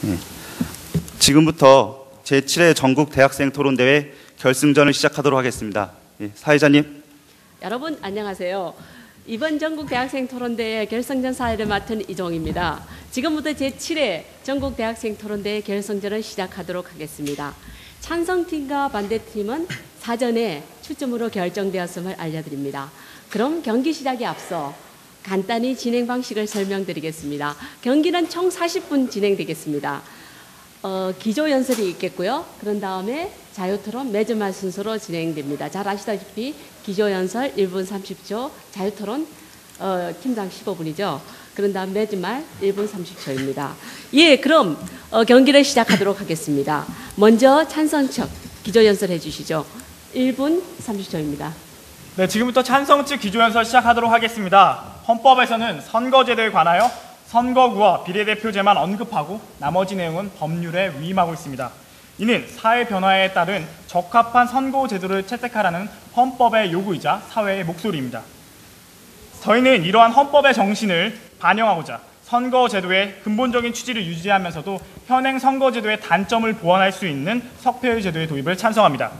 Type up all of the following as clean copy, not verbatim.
예. 지금부터 제7회 전국 대학생 토론대회 결승전을 시작하도록 하겠습니다. 예, 사회자님. 여러분 안녕하세요. 이번 전국 대학생 토론대회 결승전 사회를 맡은 이종입니다. 지금부터 제7회 전국 대학생 토론대회 결승전을 시작하도록 하겠습니다. 찬성팀과 반대팀은 사전에 추첨으로 결정되었음을 알려드립니다. 그럼 경기 시작에 앞서 간단히 진행 방식을 설명드리겠습니다. 경기는 총 40분 진행되겠습니다. 기조 연설이 있겠고요. 그런 다음에 자유토론, 매주말 순서로 진행됩니다. 잘 아시다시피 기조 연설 1분 30초, 자유토론 팀당 15분이죠. 그런 다음 매주말 1분 30초입니다. 예, 그럼 경기를 시작하도록 하겠습니다. 먼저 찬성 측 기조 연설 해주시죠. 1분 30초입니다. 네, 지금부터 찬성 측 기조 연설 시작하도록 하겠습니다. 헌법에서는 선거제도에 관하여 선거구와 비례대표제만 언급하고 나머지 내용은 법률에 위임하고 있습니다. 이는 사회 변화에 따른 적합한 선거제도를 채택하라는 헌법의 요구이자 사회의 목소리입니다. 저희는 이러한 헌법의 정신을 반영하고자 선거제도의 근본적인 취지를 유지하면서도 현행 선거제도의 단점을 보완할 수 있는 석패율 제도의 도입을 찬성합니다.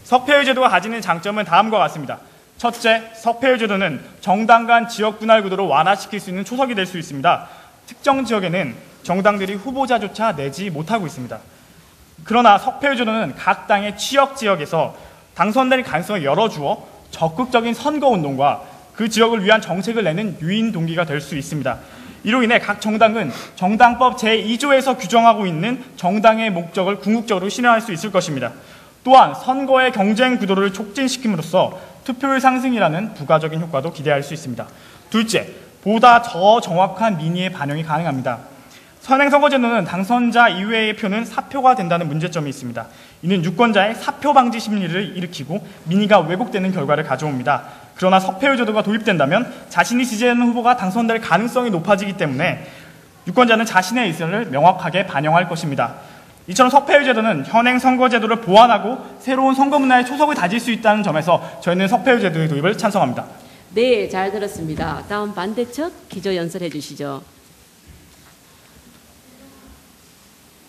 석패율 제도가 가지는 장점은 다음과 같습니다. 첫째, 석패율 제도는 정당 간 지역 분할 구도를 완화시킬 수 있는 초석이 될 수 있습니다. 특정 지역에는 정당들이 후보자조차 내지 못하고 있습니다. 그러나 석패율 제도는 각 당의 취역 지역에서 당선될 가능성을 열어주어 적극적인 선거운동과 그 지역을 위한 정책을 내는 유인 동기가 될 수 있습니다. 이로 인해 각 정당은 정당법 제2조에서 규정하고 있는 정당의 목적을 궁극적으로 실현할 수 있을 것입니다. 또한 선거의 경쟁 구도를 촉진시킴으로써 투표율 상승이라는 부가적인 효과도 기대할 수 있습니다. 둘째, 보다 더 정확한 민의의 반영이 가능합니다. 현행 선거제도는 당선자 이외의 표는 사표가 된다는 문제점이 있습니다. 이는 유권자의 사표 방지 심리를 일으키고 민의가 왜곡되는 결과를 가져옵니다. 그러나 석패율 제도가 도입된다면 자신이 지지하는 후보가 당선될 가능성이 높아지기 때문에 유권자는 자신의 의사를 명확하게 반영할 것입니다. 이처럼 석패율 제도는 현행 선거제도를 보완하고 새로운 선거 문화의 초석을 다질 수 있다는 점에서 저희는 석패율 제도의 도입을 찬성합니다. 네, 잘 들었습니다. 다음 반대측 기조 연설해 주시죠.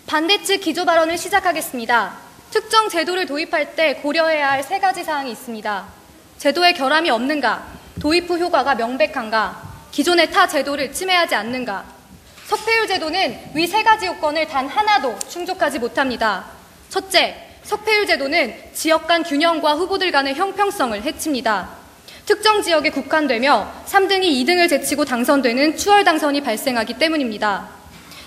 반대측 기조 발언을 시작하겠습니다. 특정 제도를 도입할 때 고려해야 할 3가지 사항이 있습니다. 제도에 결함이 없는가, 도입 후 효과가 명백한가, 기존의 타 제도를 침해하지 않는가. 석패율 제도는 위 3가지 요건을 단 하나도 충족하지 못합니다. 첫째, 석패율 제도는 지역 간 균형과 후보들 간의 형평성을 해칩니다. 특정 지역에 국한되며 3등이 2등을 제치고 당선되는 추월 당선이 발생하기 때문입니다.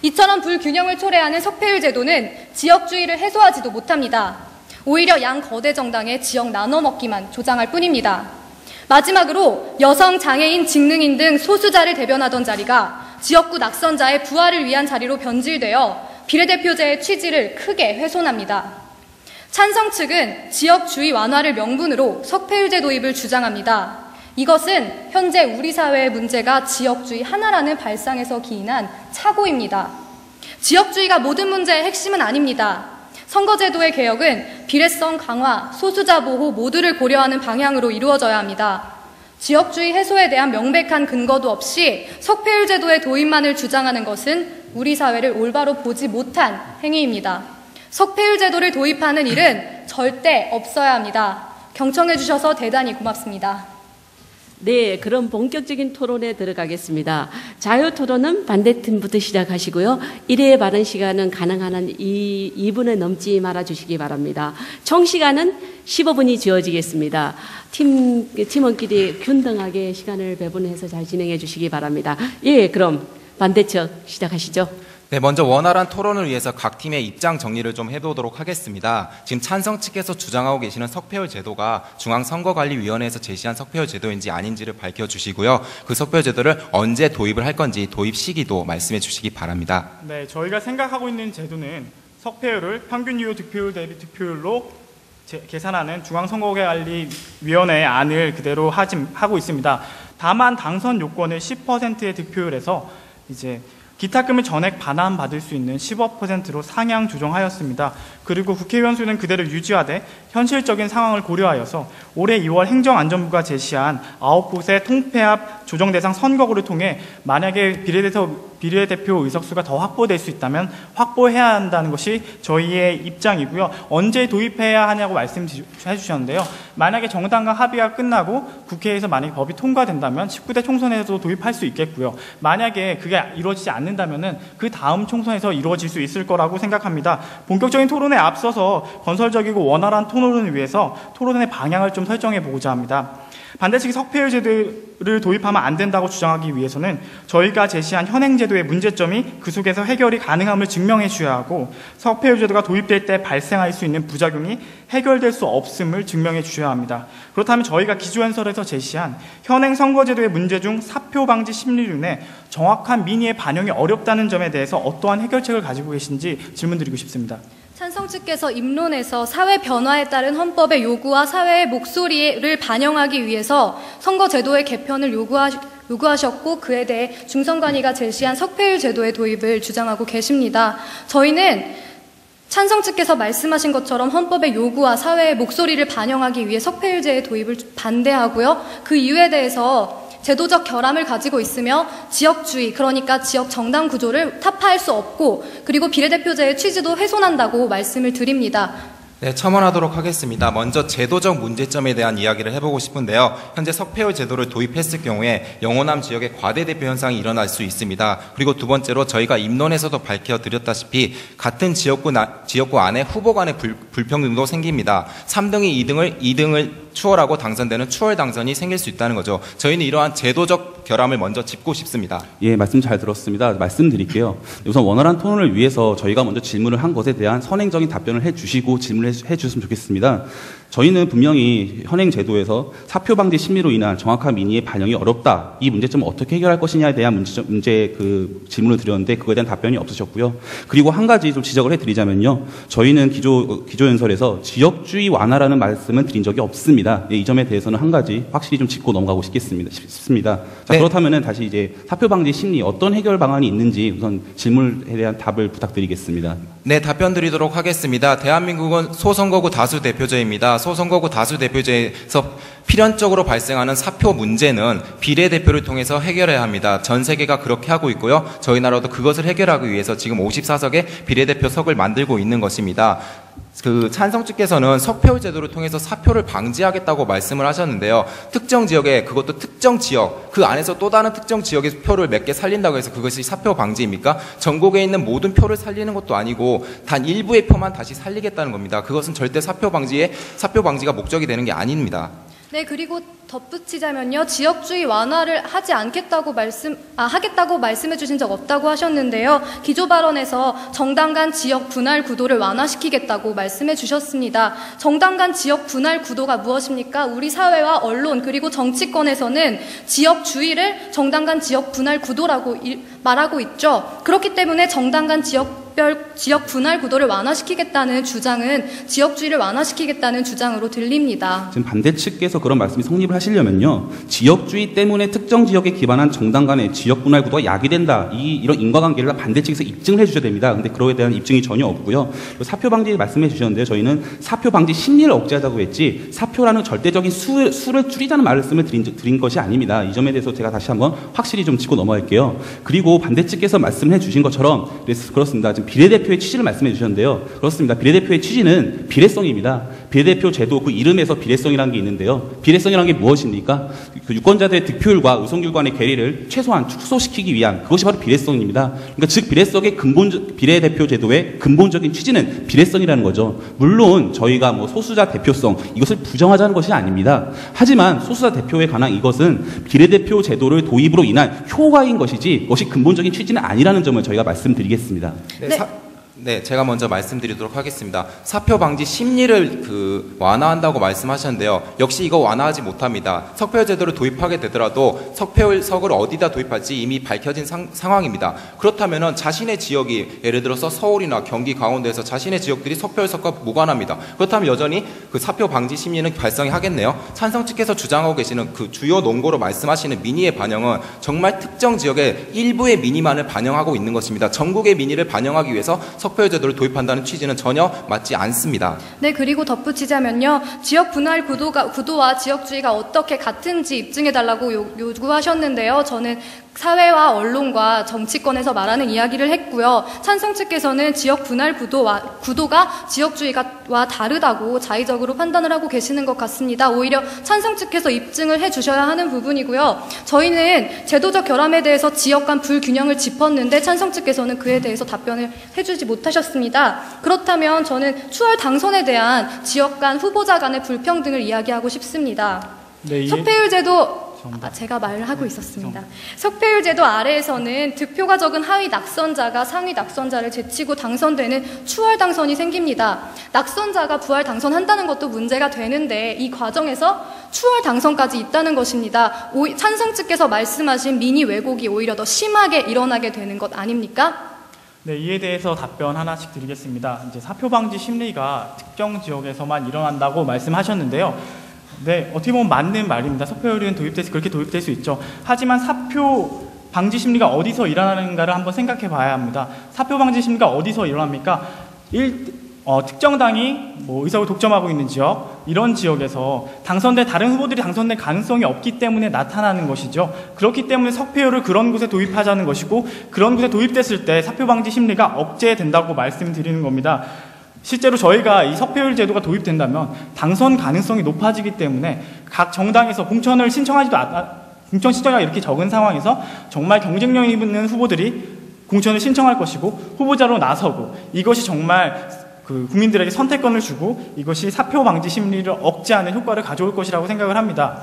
이처럼 불균형을 초래하는 석패율 제도는 지역주의를 해소하지도 못합니다. 오히려 양 거대 정당의 지역 나눠먹기만 조장할 뿐입니다. 마지막으로 여성, 장애인, 직능인 등 소수자를 대변하던 자리가 지역구 낙선자의 부활을 위한 자리로 변질되어 비례대표제의 취지를 크게 훼손합니다. 찬성 측은 지역주의 완화를 명분으로 석패율제 도입을 주장합니다. 이것은 현재 우리 사회의 문제가 지역주의 하나라는 발상에서 기인한 착오입니다. 지역주의가 모든 문제의 핵심은 아닙니다. 선거제도의 개혁은 비례성 강화, 소수자 보호 모두를 고려하는 방향으로 이루어져야 합니다. 지역주의 해소에 대한 명백한 근거도 없이 석패율 제도의 도입만을 주장하는 것은 우리 사회를 올바로 보지 못한 행위입니다. 석패율 제도를 도입하는 일은 절대 없어야 합니다. 경청해 주셔서 대단히 고맙습니다. 네, 그럼 본격적인 토론에 들어가겠습니다. 자유토론은 반대팀부터 시작하시고요. 1회 발언 시간은 가능한 한 2분을 넘지 말아주시기 바랍니다. 총 시간은 15분이 주어지겠습니다. 팀원끼리 균등하게 시간을 배분해서 잘 진행해 주시기 바랍니다. 예, 그럼 반대측 시작하시죠. 네, 먼저 원활한 토론을 위해서 각 팀의 입장 정리를 좀 해보도록 하겠습니다. 지금 찬성 측에서 주장하고 계시는 석패율 제도가 중앙선거관리위원회에서 제시한 석패율 제도인지 아닌지를 밝혀주시고요. 그 석패율 제도를 언제 도입을 할 건지 도입 시기도 말씀해 주시기 바랍니다. 네, 저희가 생각하고 있는 제도는 석패율을 평균 유효 득표율 대비 득표율로 계산하는 중앙선거관리위원회의 안을 그대로 하고 있습니다. 다만 당선 요건을 10%의 득표율에서 이제 기타금을 전액 반환받을 수 있는 15%로 상향 조정하였습니다. 그리고 국회의원 수는 그대로 유지하되 현실적인 상황을 고려하여서 올해 2월 행정안전부가 제시한 9곳의 통폐합 조정 대상 선거구를 통해 만약에 비례대표 의석수가 더 확보될 수 있다면 확보해야 한다는 것이 저희의 입장이고요. 언제 도입해야 하냐고 말씀해 주셨는데요. 만약에 정당 간 합의가 끝나고 국회에서 만약에 법이 통과된다면 19대 총선에서도 도입할 수 있겠고요. 만약에 그게 이루어지지 않는다면 그 다음 총선에서 이루어질 수 있을 거라고 생각합니다. 본격적인 토론에 앞서서 건설적이고 원활한 토론을 위해서 토론의 방향을 좀 설정해 보고자 합니다. 반대측이 석패율 제도를 도입하면 안 된다고 주장하기 위해서는 저희가 제시한 현행 제도의 문제점이 그 속에서 해결이 가능함을 증명해 주어야 하고, 석패율 제도가 도입될 때 발생할 수 있는 부작용이 해결될 수 없음을 증명해 주셔야 합니다. 그렇다면 저희가 기조연설에서 제시한 현행 선거제도의 문제 중 사표 방지 심리론에 정확한 민의의 반영이 어렵다는 점에 대해서 어떠한 해결책을 가지고 계신지 질문드리고 싶습니다. 찬성 측께서 입론에서 사회 변화에 따른 헌법의 요구와 사회의 목소리를 반영하기 위해서 선거제도의 개편을 요구하셨고, 그에 대해 중선관위가 제시한 석패율 제도의 도입을 주장하고 계십니다. 저희는 찬성 측께서 말씀하신 것처럼 헌법의 요구와 사회의 목소리를 반영하기 위해 석패율제의 도입을 반대하고요. 그 이유에 대해서 제도적 결함을 가지고 있으며 지역주의, 그러니까 지역 정당 구조를 타파할 수 없고, 그리고 비례대표제의 취지도 훼손한다고 말씀을 드립니다. 네, 첨언하도록 하겠습니다. 먼저 제도적 문제점에 대한 이야기를 해보고 싶은데요. 현재 석패율 제도를 도입했을 경우에 영호남 지역의 과대대표 현상이 일어날 수 있습니다. 그리고 두 번째로 저희가 입론에서도 밝혀드렸다시피 같은 지역구 안에 후보 간의 불평등도 생깁니다. 3등이 2등을 추월하고 당선되는 추월 당선이 생길 수 있다는 거죠. 저희는 이러한 제도적 결함을 먼저 짚고 싶습니다. 예, 말씀 잘 들었습니다. 말씀드릴게요. 우선 원활한 토론을 위해서 저희가 먼저 질문을 한 것에 대한 선행적인 답변을 해주시고 질문을 해주셨으면 좋겠습니다. 저희는 분명히 현행 제도에서 사표 방지 심리로 인한 정확한 민의의 반영이 어렵다. 이 문제점을 어떻게 해결할 것이냐에 대한 질문을 드렸는데 그거에 대한 답변이 없으셨고요. 그리고 한 가지 좀 지적을 해드리자면요. 저희는 기조연설에서 지역주의 완화라는 말씀은 드린 적이 없습니다. 예, 이 점에 대해서는 한 가지 확실히 좀 짚고 넘어가고 싶습니다. 자, 네. 그렇다면은 다시 이제 사표 방지 심리 어떤 해결 방안이 있는지 우선 질문에 대한 답을 부탁드리겠습니다. 네, 답변 드리도록 하겠습니다. 대한민국은 소선거구 다수 대표제입니다. 소선거구 다수 대표제에서 필연적으로 발생하는 사표 문제는 비례대표를 통해서 해결해야 합니다. 전 세계가 그렇게 하고 있고요. 저희 나라도 그것을 해결하기 위해서 지금 54석의 비례대표석을 만들고 있는 것입니다. 찬성 측께서는 석패율 제도를 통해서 사표를 방지하겠다고 말씀을 하셨는데요. 특정 지역에, 그것도 특정 지역, 그 안에서 또 다른 특정 지역의 표를 몇 개 살린다고 해서 그것이 사표 방지입니까? 전국에 있는 모든 표를 살리는 것도 아니고 단 일부의 표만 다시 살리겠다는 겁니다. 그것은 절대 사표 방지가 목적이 되는 게 아닙니다. 네, 그리고 덧붙이자면요. 지역주의 완화를 하겠다고 말씀해 주신 적 없다고 하셨는데요. 기조 발언에서 정당 간 지역 분할 구도를 완화시키겠다고 말씀해 주셨습니다. 정당 간 지역 분할 구도가 무엇입니까? 우리 사회와 언론 그리고 정치권에서는 지역주의를 정당 간 지역 분할 구도라고 말하고 있죠. 그렇기 때문에 정당 간 지역 분할 구도를 완화시키겠다는 주장은 지역주의를 완화시키겠다는 주장으로 들립니다. 지금 반대측께서 그런 말씀이 성립을 하시려면요. 지역주의 때문에 특정 지역에 기반한 정당 간의 지역 분할 구도가 야기된다. 이런 인과관계를 반대측에서 입증을 해주셔야 됩니다. 근데 그거에 대한 입증이 전혀 없고요. 사표 방지 말씀해 주셨는데요. 저희는 사표 방지 심리를 억제하자고 했지 사표라는 절대적인 수를 줄이자는 말씀을 드린 것이 아닙니다. 이 점에 대해서 제가 다시 한번 확실히 좀 짚고 넘어갈게요. 그리고 반대측께서 말씀해 주신 것처럼 그렇습니다. 지금 비례대표의 취지를 말씀해 주셨는데요. 그렇습니다. 비례대표의 취지는 비례성입니다. 비례대표 제도 그 이름에서 비례성이라는 게 있는데요. 비례성이라는 게 무엇입니까? 그 유권자들의 득표율과 의석률 간의 괴리를 최소한 축소시키기 위한 그것이 바로 비례성입니다. 그러니까 즉 비례대표 제도의 근본적인 취지는 비례성이라는 거죠. 물론 저희가 소수자 대표성 이것을 부정하자는 것이 아닙니다. 하지만 소수자 대표에 관한 이것은 비례대표 제도를 도입으로 인한 효과인 것이지 그것이 근본적인 취지는 아니라는 점을 저희가 말씀드리겠습니다. 네, 제가 먼저 말씀드리도록 하겠습니다. 사표 방지 심리를 완화한다고 말씀하셨는데요. 역시 이거 완화하지 못합니다. 석패율 제도를 도입하게 되더라도 석패율석을 어디다 도입할지 이미 밝혀진 상황입니다. 그렇다면 자신의 지역이 예를 들어서 서울이나 경기, 강원도에서 자신의 지역들이 석패율석과 무관합니다. 그렇다면 여전히 그 사표 방지 심리는 발생이 하겠네요. 찬성 측에서 주장하고 계시는 그 주요 논거로 말씀하시는 민의의 반영은 정말 특정 지역의 일부의 민의만을 반영하고 있는 것입니다. 전국의 민의를 반영하기 위해서 석패율 제도를 도입한다는 취지는 전혀 맞지 않습니다. 네, 그리고 덧붙이자면요. 지역 분할 구도와 지역주의가 어떻게 같은지 입증해달라고 요구하셨는데요. 저는 사회와 언론과 정치권에서 말하는 이야기를 했고요. 찬성 측에서는 지역 분할 구도가 지역주의와 다르다고 자의적으로 판단을 하고 계시는 것 같습니다. 오히려 찬성 측에서 입증을 해주셔야 하는 부분이고요. 저희는 제도적 결함에 대해서 지역 간 불균형을 짚었는데 찬성 측에서는 그에 대해서 답변을 해주지 못하셨습니다. 그렇다면 저는 추월 당선에 대한 지역 간 후보자 간의 불평등을 이야기하고 싶습니다. 네, 석패율 제도 제가 말을 하고 있었습니다. 석패율 제도 아래에서는 득표가 적은 하위 낙선자가 상위 낙선자를 제치고 당선되는 추월 당선이 생깁니다. 낙선자가 부활 당선한다는 것도 문제가 되는데 이 과정에서 추월 당선까지 있다는 것입니다. 찬성 측께서 말씀하신 민의 왜곡이 오히려 더 심하게 일어나게 되는 것 아닙니까? 네, 이에 대해서 답변 하나씩 드리겠습니다. 이제 사표 방지 심리가 특정 지역에서만 일어난다고 말씀하셨는데요. 네, 어떻게 보면 맞는 말입니다. 석패율은 그렇게 도입될 수 있죠. 하지만 사표 방지 심리가 어디서 일어나는가를 한번 생각해 봐야 합니다. 사표 방지 심리가 어디서 일어납니까? 특정 당이 의석을 독점하고 있는 지역, 이런 지역에서 당선된 다른 후보들이 당선될 가능성이 없기 때문에 나타나는 것이죠. 그렇기 때문에 석패율을 그런 곳에 도입하자는 것이고, 그런 곳에 도입됐을 때 사표 방지 심리가 억제된다고 말씀드리는 겁니다. 실제로 저희가 이 석패율 제도가 도입된다면 당선 가능성이 높아지기 때문에 각 정당에서 공천 신청자가 이렇게 적은 상황에서 정말 경쟁력 있는 후보들이 공천을 신청할 것이고 후보자로 나서고, 이것이 정말 국민들에게 선택권을 주고 이것이 사표 방지 심리를 억제하는 효과를 가져올 것이라고 생각을 합니다.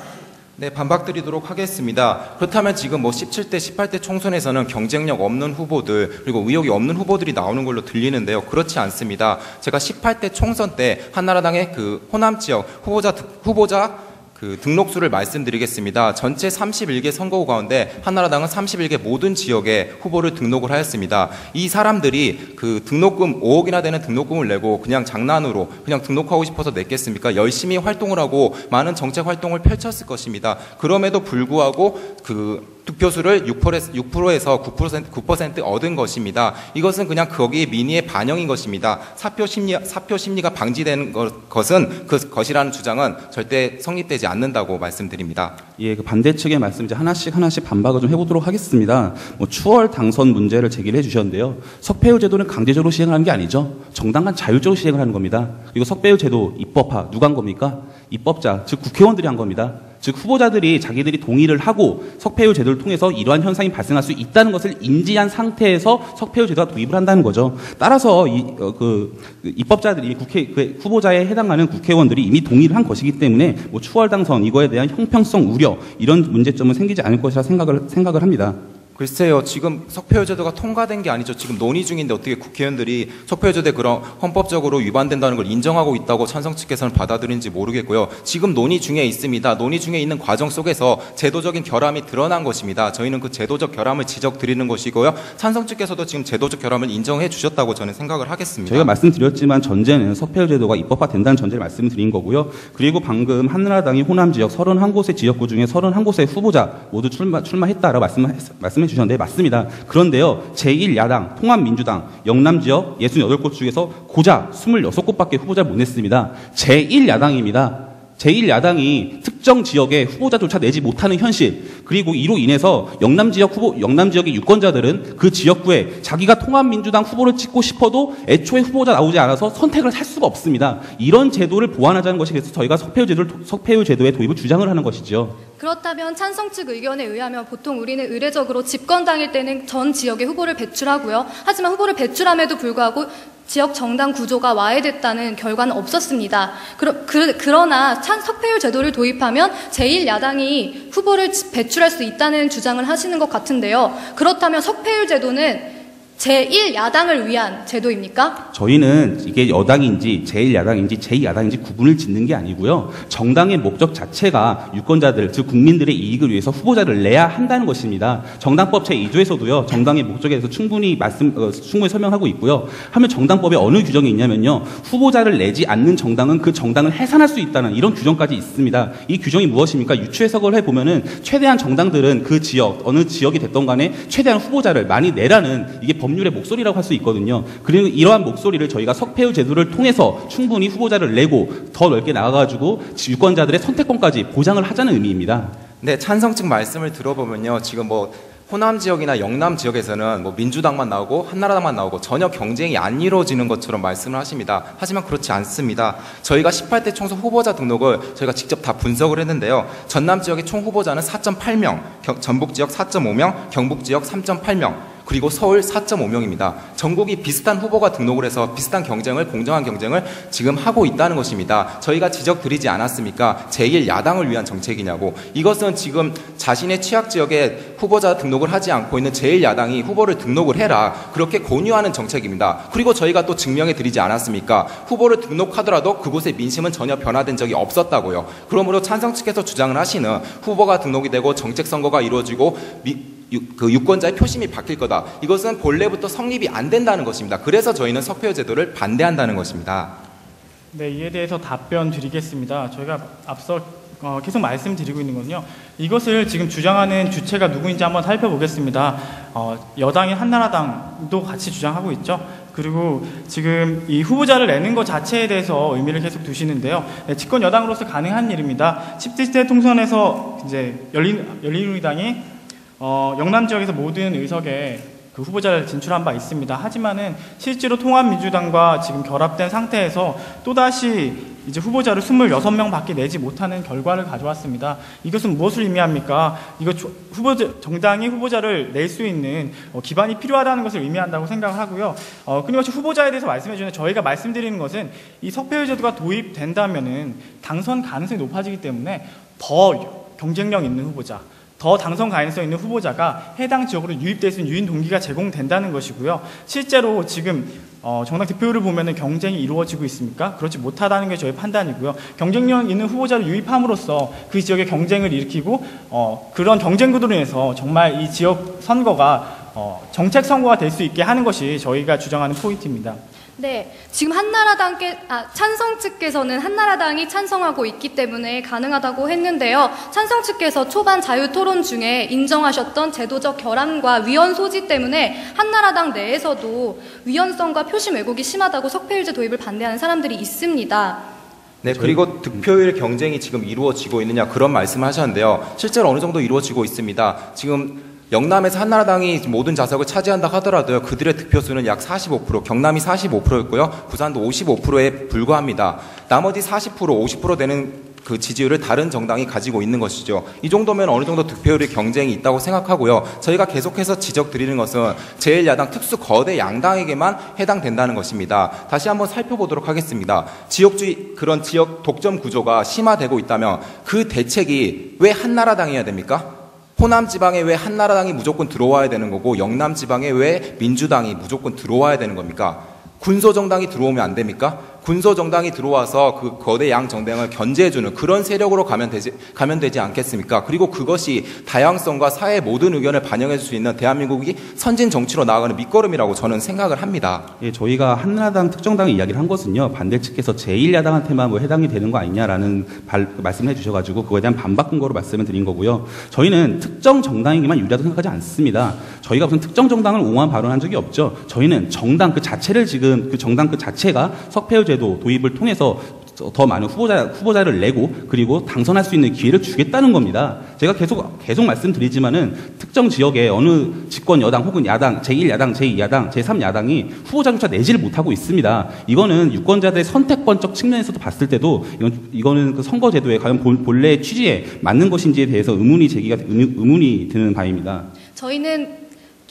네, 반박드리도록 하겠습니다. 그렇다면 지금 17대, 18대 총선에서는 경쟁력 없는 후보들, 그리고 의욕이 없는 후보들이 나오는 걸로 들리는데요. 그렇지 않습니다. 제가 18대 총선 때 한나라당의 호남 지역 후보자 등록수를 말씀드리겠습니다. 전체 31개 선거구 가운데 한나라당은 31개 모든 지역에 후보를 등록을 하였습니다. 이 사람들이 등록금 5억이나 되는 등록금을 내고 그냥 장난으로 그냥 등록하고 싶어서 냈겠습니까? 열심히 활동을 하고 많은 정책 활동을 펼쳤을 것입니다. 그럼에도 불구하고 득표수를 6%에서 9% 얻은 것입니다. 이것은 그냥 거기에 민의의 반영인 것입니다. 사표 심리가 방지되는 것은 그것이라는 주장은 절대 성립되지 않는다고 말씀드립니다. 예, 반대측의 말씀 이제 하나씩 반박을 좀 해보도록 하겠습니다. 추월 당선 문제를 제기를 해주셨는데요. 석패율 제도는 강제적으로 시행하는 게 아니죠. 정당 간 자율적으로 시행을 하는 겁니다. 그리고 석패율 제도 입법화 누가 한 겁니까? 입법자, 즉 국회의원들이 한 겁니다. 즉 후보자들이 자기들이 동의를 하고 석패율 제도를 통해서 이러한 현상이 발생할 수 있다는 것을 인지한 상태에서 석패율 제도가 도입을 한다는 거죠. 따라서 입법자들이 후보자에 해당하는 국회의원들이 이미 동의를 한 것이기 때문에 추월 당선 이거에 대한 형평성 우려 이런 문제점은 생기지 않을 것이라 생각을 합니다. 글쎄요, 지금 석패율 제도가 통과된 게 아니죠. 지금 논의 중인데 어떻게 국회의원들이 석패율 제도에 그런 헌법적으로 위반된다는 걸 인정하고 있다고 찬성 측에서는 받아들인지 모르겠고요. 지금 논의 중에 있습니다. 논의 중에 있는 과정 속에서 제도적인 결함이 드러난 것입니다. 저희는 그 제도적 결함을 지적드리는 것이고요. 찬성 측에서도 지금 제도적 결함을 인정해 주셨다고 저는 생각을 하겠습니다. 저희가 말씀드렸지만 전제는 석패율 제도가 입법화된다는 전제를 말씀드린 거고요. 그리고 방금 한나라당이 호남 지역 31곳의 지역구 중에 31곳의 후보자 모두 출마했다라고 말씀해 주셨는데 맞습니다. 그런데요, 제1야당 통합민주당 영남지역 68곳 중에서 고작 26곳밖에 후보자를 못 냈습니다. 제1야당입니다. 제1야당이 특정 지역에 후보자조차 내지 못하는 현실, 그리고 이로 인해서 영남 지역의 유권자들은 그 지역구에 자기가 통합민주당 후보를 찍고 싶어도 애초에 후보자 나오지 않아서 선택을 할 수가 없습니다. 이런 제도를 보완하자는 것이 그래서 저희가 석패율 제도의 도입을 주장을 하는 것이죠. 그렇다면 찬성 측 의견에 의하면 보통 우리는 의례적으로 집권당일 때는 전 지역의 후보를 배출하고요. 하지만 후보를 배출함에도 불구하고 지역 정당 구조가 와해됐다는 결과는 없었습니다. 그러나 석패율 제도를 도입하면 제1야당이 후보를 배출할 수 있다는 주장을 하시는 것 같은데요. 그렇다면 석패율 제도는 제1야당을 위한 제도입니까? 저희는 이게 여당인지 제1야당인지 제2야당인지 구분을 짓는 게 아니고요. 정당의 목적 자체가 유권자들, 즉 국민들의 이익을 위해서 후보자를 내야 한다는 것입니다. 정당법 제2조에서도요. 정당의 목적에 대해서 충분히 설명하고 있고요. 하면 정당법에 어느 규정이 있냐면요. 후보자를 내지 않는 정당은 그 정당을 해산할 수 있다는 이런 규정까지 있습니다. 이 규정이 무엇입니까? 유추 해석을 해보면은 최대한 정당들은 그 지역, 어느 지역이 됐던 간에 최대한 후보자를 많이 내라는 이게 법률의 목소리라고 할 수 있거든요. 그리고 이러한 목소리를 저희가 석패율 제도를 통해서 충분히 후보자를 내고 더 넓게 나가가지고 유권자들의 선택권까지 보장을 하자는 의미입니다. 네, 찬성 측 말씀을 들어보면요. 지금 호남 지역이나 영남 지역에서는 뭐 민주당만 나오고 한나라당만 나오고 전혀 경쟁이 안 이루어지는 것처럼 말씀을 하십니다. 하지만 그렇지 않습니다. 저희가 18대 총선 후보자 등록을 저희가 직접 다 분석을 했는데요. 전남 지역의 총 후보자는 4.8명, 전북 지역 4.5명, 경북 지역 3.8명, 그리고 서울 4.5명입니다. 전국이 비슷한 후보가 등록을 해서 비슷한 경쟁을, 공정한 경쟁을 지금 하고 있다는 것입니다. 저희가 지적드리지 않았습니까? 제1야당을 위한 정책이냐고. 이것은 지금 자신의 취약 지역에 후보자 등록을 하지 않고 있는 제1야당이 후보를 등록을 해라, 그렇게 권유하는 정책입니다. 그리고 저희가 또 증명해 드리지 않았습니까? 후보를 등록하더라도 그곳의 민심은 전혀 변화된 적이 없었다고요. 그러므로 찬성 측에서 주장을 하시는 후보가 등록이 되고 정책 선거가 이루어지고 그 유권자의 표심이 바뀔 거다, 이것은 본래부터 성립이 안 된다는 것입니다. 그래서 저희는 석패율 제도를 반대한다는 것입니다. 네, 이에 대해서 답변 드리겠습니다. 저희가 앞서 계속 말씀드리고 있는 건요, 이것을 지금 주장하는 주체가 누구인지 한번 살펴보겠습니다. 여당인 한나라당도 같이 주장하고 있죠. 그리고 지금 이 후보자를 내는 것 자체에 대해서 의미를 계속 두시는데요. 네, 집권 여당으로서 가능한 일입니다. 17대 통선에서 이제 열린우리당이 영남 지역에서 모든 의석에 그 후보자를 진출한 바 있습니다. 하지만은 실제로 통합민주당과 지금 결합된 상태에서 또다시 이제 후보자를 26명밖에 내지 못하는 결과를 가져왔습니다. 이것은 무엇을 의미합니까? 이거 정당이 후보자를 낼 수 있는 기반이 필요하다는 것을 의미한다고 생각을 하고요. 끊임없이 후보자에 대해서 말씀해 주는 저희가 말씀드리는 것은 이 석패율 제도가 도입된다면은 당선 가능성이 높아지기 때문에 더 경쟁력 있는 후보자, 더 당선 가능성 있는 후보자가 해당 지역으로 유입될 수 있는 유인 동기가 제공된다는 것이고요. 실제로 지금 정당 득표율을 보면은 경쟁이 이루어지고 있습니까? 그렇지 못하다는 게 저희 판단이고요. 경쟁력 있는 후보자를 유입함으로써 그 지역의 경쟁을 일으키고 그런 경쟁 구도로 인해서 정말 이 지역 선거가 정책 선거가 될 수 있게 하는 것이 저희가 주장하는 포인트입니다. 네, 지금 찬성 측께서는 한나라당이 찬성하고 있기 때문에 가능하다고 했는데요. 찬성 측께서 초반 자유토론 중에 인정하셨던 제도적 결함과 위헌 소지 때문에 한나라당 내에서도 위헌성과 표심 왜곡이 심하다고 석패율제 도입을 반대하는 사람들이 있습니다. 네, 그리고 득표율 경쟁이 지금 이루어지고 있느냐, 그런 말씀을 하셨는데요. 실제로 어느 정도 이루어지고 있습니다. 지금 영남에서 한나라당이 모든 좌석을 차지한다 하더라도요, 그들의 득표수는 약 45%, 경남이 45%였고요, 부산도 55%에 불과합니다. 나머지 40%, 50% 되는 그 지지율을 다른 정당이 가지고 있는 것이죠. 이 정도면 어느 정도 득표율의 경쟁이 있다고 생각하고요. 저희가 계속해서 지적드리는 것은 제1야당 특수 거대 양당에게만 해당된다는 것입니다. 다시 한번 살펴보도록 하겠습니다. 지역주의, 그런 지역 독점 구조가 심화되고 있다면 그 대책이 왜 한나라당이어야 됩니까? 호남 지방에 왜 한나라당이 무조건 들어와야 되는 거고, 영남 지방에 왜 민주당이 무조건 들어와야 되는 겁니까? 군소정당이 들어오면 안 됩니까? 군소정당이 들어와서 그 거대 양 정당을 견제해주는 그런 세력으로 가면 되지 않겠습니까? 그리고 그것이 다양성과 사회의 모든 의견을 반영해 줄 수 있는 대한민국이 선진 정치로 나아가는 밑거름이라고 저는 생각을 합니다. 예, 저희가 한나라당 특정당의 이야기를 한 것은요, 반대 측에서 제1야당한테만 뭐 해당이 되는 거 아니냐라는 말씀을 해주셔가지고 그거에 대한 반박 근거로 말씀을 드린 거고요. 저희는 특정 정당에게만 유리하다고 생각하지 않습니다. 저희가 무슨 특정 정당을 옹호한 발언한 적이 없죠. 저희는 정당 그 자체를 지금 그 정당 그 자체가 석패율 제도 도입을 통해서 더 많은 후보자를 내고 그리고 당선할 수 있는 기회를 주겠다는 겁니다. 제가 계속 말씀드리지만은 특정 지역에 어느 집권 여당 혹은 야당, 제1야당, 제2야당, 제3야당이 후보자조차 내지를 못하고 있습니다. 이거는 유권자들의 선택권적 측면에서도 봤을 때도 이거는 그 선거제도의 과연 본래 취지에 맞는 것인지에 대해서 의문이 드는 바입니다. 저희는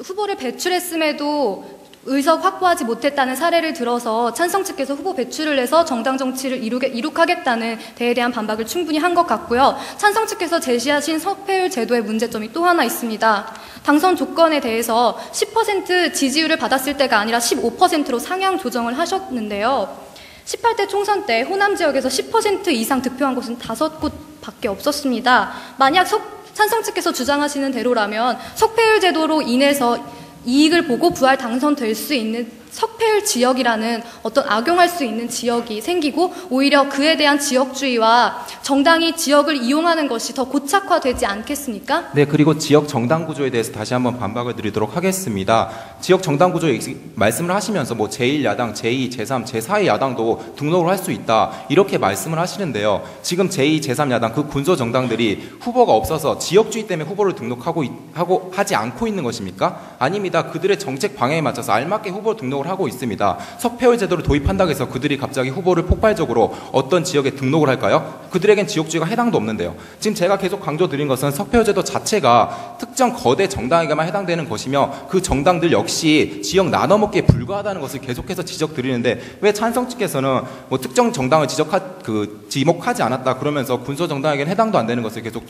후보를 배출했음에도 의석 확보하지 못했다는 사례를 들어서 찬성 측에서 후보 배출을 해서 정당 정치를 이룩하겠다는 데에 대한 반박을 충분히 한 것 같고요. 찬성 측에서 제시하신 석패율 제도의 문제점이 또 하나 있습니다. 당선 조건에 대해서 10% 지지율을 받았을 때가 아니라 15%로 상향 조정을 하셨는데요. 18대 총선 때 호남 지역에서 10% 이상 득표한 곳은 5곳밖에 없었습니다. 만약 찬성 측에서 주장하시는 대로라면 석패율 제도로 인해서 이익을 보고 부활 당선될 수 있는 석패율 지역이라는 어떤 악용할 수 있는 지역이 생기고 오히려 그에 대한 지역주의와 정당이 지역을 이용하는 것이 더 고착화되지 않겠습니까? 네, 그리고 지역 정당 구조에 대해서 다시 한번 반박을 드리도록 하겠습니다. 지역 정당 구조에 말씀을 하시면서 뭐 제1야당, 제2, 제3, 제4의 야당도 등록을 할 수 있다 이렇게 말씀을 하시는데요. 지금 제2, 제3 야당 그 군소 정당들이 후보가 없어서 지역주의 때문에 후보를 등록하고 하지 않고 있는 것입니까? 아닙니다. 그들의 정책 방향에 맞춰서 알맞게 후보 등록을 하고 있습니다. 석패율 제도를 도입한다고 해서 그들이 갑자기 후보를 폭발적으로 어떤 지역에 등록을 할까요? 그들에겐 지역주의가 해당도 없는데요. 지금 제가 계속 강조드린 것은 석패율 제도 자체가 특정 거대 정당에게만 해당되는 것이며 그 정당들 역시 지역 나눠먹기에 불과하다는 것을 계속해서 지적드리는데 왜 찬성 측에서는 뭐 특정 정당을 지목하지 않았다 그러면서 군소 정당에게는 해당도 안 되는 것을 계속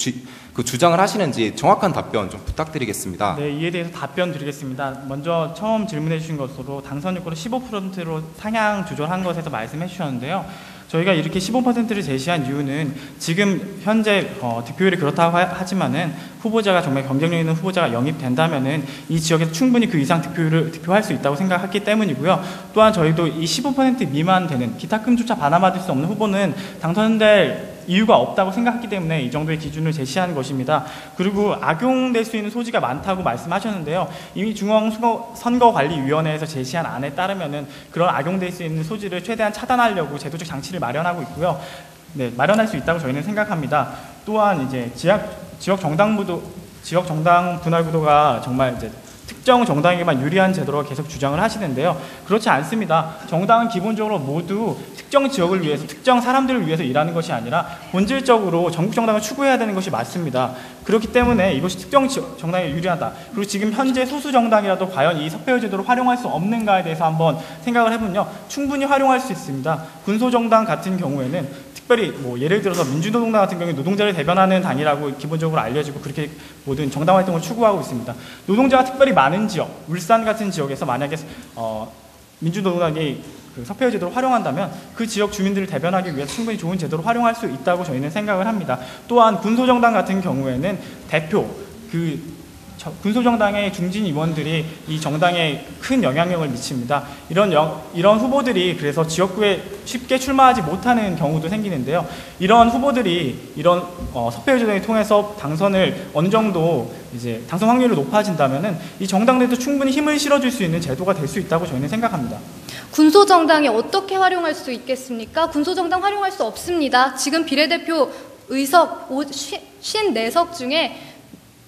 주장을 하시는지 정확한 답변 좀 부탁드리겠습니다. 네, 이에 대해서 답변 드리겠습니다. 먼저 처음 질문해 주신 것으로 당선율을 15%로 상향 조절한 것에서 말씀해 주셨는데요. 저희가 이렇게 15%를 제시한 이유는 지금 현재 득표율이 그렇다고 하지만은 후보자가 정말 경쟁력 있는 후보자가 영입된다면은 이 지역에서 충분히 그 이상 득표율을 득표할 수 있다고 생각했기 때문이고요. 또한 저희도 이 15% 미만 되는 기타금조차 반환받을 수 없는 후보는 당선될 이유가 없다고 생각했기 때문에 이 정도의 기준을 제시한 것입니다. 그리고 악용될 수 있는 소지가 많다고 말씀하셨는데요. 이미 중앙선거관리위원회에서 제시한 안에 따르면은 그런 악용될 수 있는 소지를 최대한 차단하려고 제도적 장치를 마련하고 있고요. 네, 마련할 수 있다고 저희는 생각합니다. 또한 이제 지역 정당 분할 구도가 정말 이제 특정 정당에게만 유리한 제도로 계속 주장을 하시는데요. 그렇지 않습니다. 정당은 기본적으로 모두 특정 지역을 위해서, 특정 사람들을 위해서 일하는 것이 아니라 본질적으로 전국 정당을 추구해야 되는 것이 맞습니다. 그렇기 때문에 이것이 특정 정당에 유리하다. 그리고 지금 현재 소수 정당이라도 과연 이 석패율 제도를 활용할 수 없는가에 대해서 한번 생각을 해보면요. 충분히 활용할 수 있습니다. 군소 정당 같은 경우에는 특별히 뭐 예를 들어서 민주노동당 같은 경우에 노동자를 대변하는 당이라고 기본적으로 알려지고 그렇게 모든 정당 활동을 추구하고 있습니다. 노동자가 특별히 많은 지역, 울산 같은 지역에서 만약에 민주노동당이 그 석패율 제도를 활용한다면 그 지역 주민들을 대변하기 위해 충분히 좋은 제도를 활용할 수 있다고 저희는 생각을 합니다. 또한 군소정당 같은 경우에는 대표, 군소정당의 중진 의원들이 이 정당에 큰 영향력을 미칩니다. 이런 후보들이 그래서 지역구에 쉽게 출마하지 못하는 경우도 생기는데요. 이런 후보들이 이런 석패율 제도를 통해서 당선을 어느 정도 이제 당선 확률이 높아진다면은 이 정당들도 충분히 힘을 실어줄 수 있는 제도가 될 수 있다고 저희는 생각합니다. 군소정당이 어떻게 활용할 수 있겠습니까? 군소정당 활용할 수 없습니다. 지금 비례대표 의석 54석 중에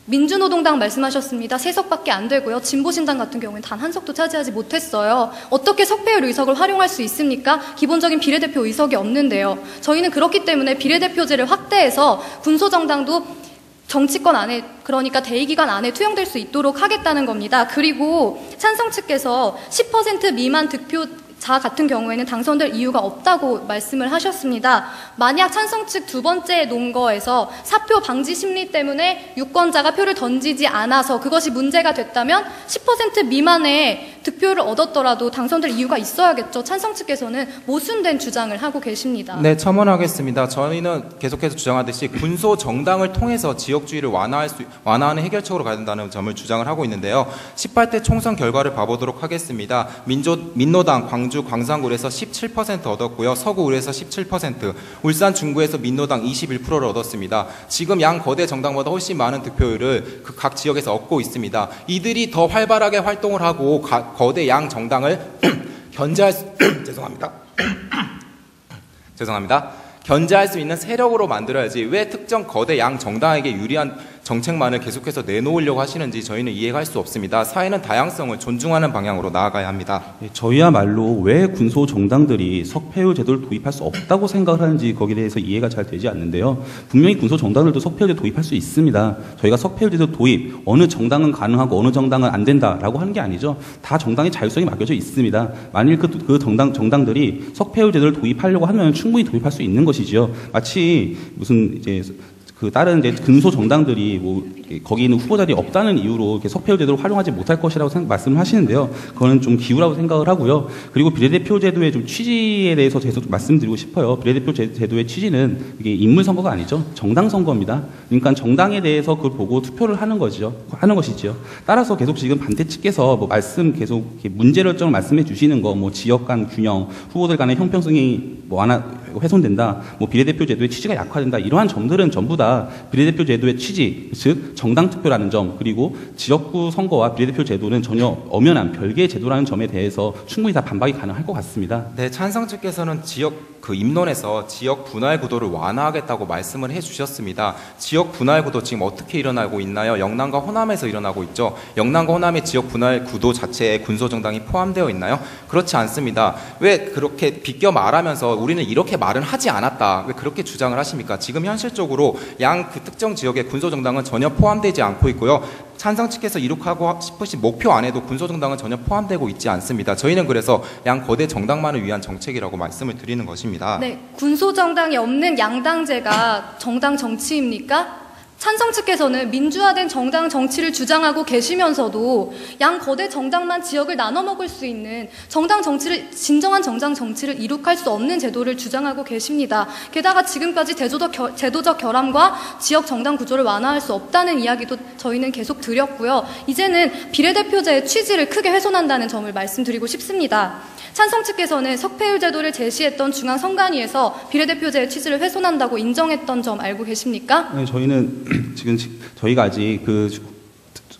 민주노동당 말씀하셨습니다. 3석밖에 안 되고요. 진보신당 같은 경우는 단 1석도 차지하지 못했어요. 어떻게 석패율 의석을 활용할 수 있습니까? 기본적인 비례대표 의석이 없는데요. 저희는 그렇기 때문에 비례대표제를 확대해서 군소정당도 정치권 안에, 그러니까 대의기관 안에 투영될 수 있도록 하겠다는 겁니다. 그리고 찬성 측께서 10% 미만 득표자 같은 경우에는 당선될 이유가 없다고 말씀을 하셨습니다. 만약 찬성 측 두 번째 논거에서 사표 방지 심리 때문에 유권자가 표를 던지지 않아서 그것이 문제가 됐다면 10% 미만의 득표를 얻었더라도 당선될 이유가 있어야겠죠. 찬성 측께서는 모순된 주장을 하고 계십니다. 네, 첨언하겠습니다. 저희는 계속해서 주장하듯이 군소 정당을 통해서 지역주의를 완화하는 해결책으로 가야 된다는 점을 주장을 하고 있는데요. 18대 총선 결과를 봐보도록 하겠습니다. 민노당 광주 광산구에서 17% 얻었고요. 서구울에서 17%, 울산 중구에서 민노당 21%를 얻었습니다. 지금 양 거대 정당보다 훨씬 많은 득표율을 각 지역에서 얻고 있습니다. 이들이 더 활발하게 활동을 하고 거대 양 정당을 견제할 수 견제할 수 있는 세력으로 만들어야지 왜 특정 거대 양 정당에게 유리한 정책만을 계속해서 내놓으려고 하시는지 저희는 이해가 할 수 없습니다. 사회는 다양성을 존중하는 방향으로 나아가야 합니다. 저희야말로 왜 군소 정당들이 석패율 제도를 도입할 수 없다고 생각을 하는지 거기에 대해서 이해가 잘 되지 않는데요. 분명히 군소 정당들도 석패율 제도 도입할 수 있습니다. 저희가 석패율 제도 도입, 어느 정당은 가능하고 어느 정당은 안 된다라고 하는 게 아니죠. 다 정당의 자율성이 맡겨져 있습니다. 만일 그 정당들이 석패율 제도를 도입하려고 하면 충분히 도입할 수 있는 것이지요. 마치 무슨 이제 그 다른 이제 근소 정당들이 뭐 거기 있는 후보자들이 없다는 이유로 이렇게 석패율 제도를 활용하지 못할 것이라고 말씀을 하시는데요. 그거는 좀 기우라고 생각을 하고요. 그리고 비례대표 제도의 좀 취지에 대해서 계속 말씀드리고 싶어요. 비례대표 제도의 취지는 이게 인물 선거가 아니죠. 정당 선거입니다. 그러니까 정당에 대해서 그걸 보고 투표를 하는 것이죠. 따라서 계속 지금 반대 측에서 뭐 말씀 계속 문제를 좀 말씀해 주시는 거, 뭐 지역 간 균형, 후보들 간의 형평성이 뭐 훼손된다, 뭐 비례대표 제도의 취지가 약화된다, 이러한 점들은 전부 다 비례대표 제도의 취지, 즉 정당 투표라는 점, 그리고 지역구 선거와 비례대표 제도는 전혀 엄연한 별개의 제도라는 점에 대해서 충분히 다 반박이 가능할 것 같습니다. 네, 찬성 측께서는 지역 입론에서 지역 분할 구도를 완화하겠다고 말씀을 해주셨습니다. 지역 분할 구도 지금 어떻게 일어나고 있나요? 영남과 호남에서 일어나고 있죠. 영남과 호남의 지역 분할 구도 자체에 군소 정당이 포함되어 있나요? 그렇지 않습니다. 왜 그렇게 비껴 말하면서 우리는 이렇게 말은 하지 않았다, 왜 그렇게 주장을 하십니까? 지금 현실적으로 양 그 특정 지역의 군소 정당은 전혀 포함되지 않고 있고요. 찬성 측에서 이룩하고 싶으신 목표 안에도 군소 정당은 전혀 포함되고 있지 않습니다. 저희는 그래서 양 거대 정당만을 위한 정책이라고 말씀을 드리는 것입니다. 네, 군소 정당이 없는 양당제가 정당 정치입니까? 찬성 측에서는 민주화된 정당 정치를 주장하고 계시면서도 양 거대 정당만 지역을 나눠 먹을 수 있는 정당 정치를, 진정한 정당 정치를 이룩할 수 없는 제도를 주장하고 계십니다. 게다가 지금까지 제도적 결함과 지역 정당 구조를 완화할 수 없다는 이야기도 저희는 계속 드렸고요. 이제는 비례대표제의 취지를 크게 훼손한다는 점을 말씀드리고 싶습니다. 찬성 측에서는 석패율 제도를 제시했던 중앙선관위에서 비례대표제의 취지를 훼손한다고 인정했던 점 알고 계십니까? 네, 저희는 지금 저희가 아직 그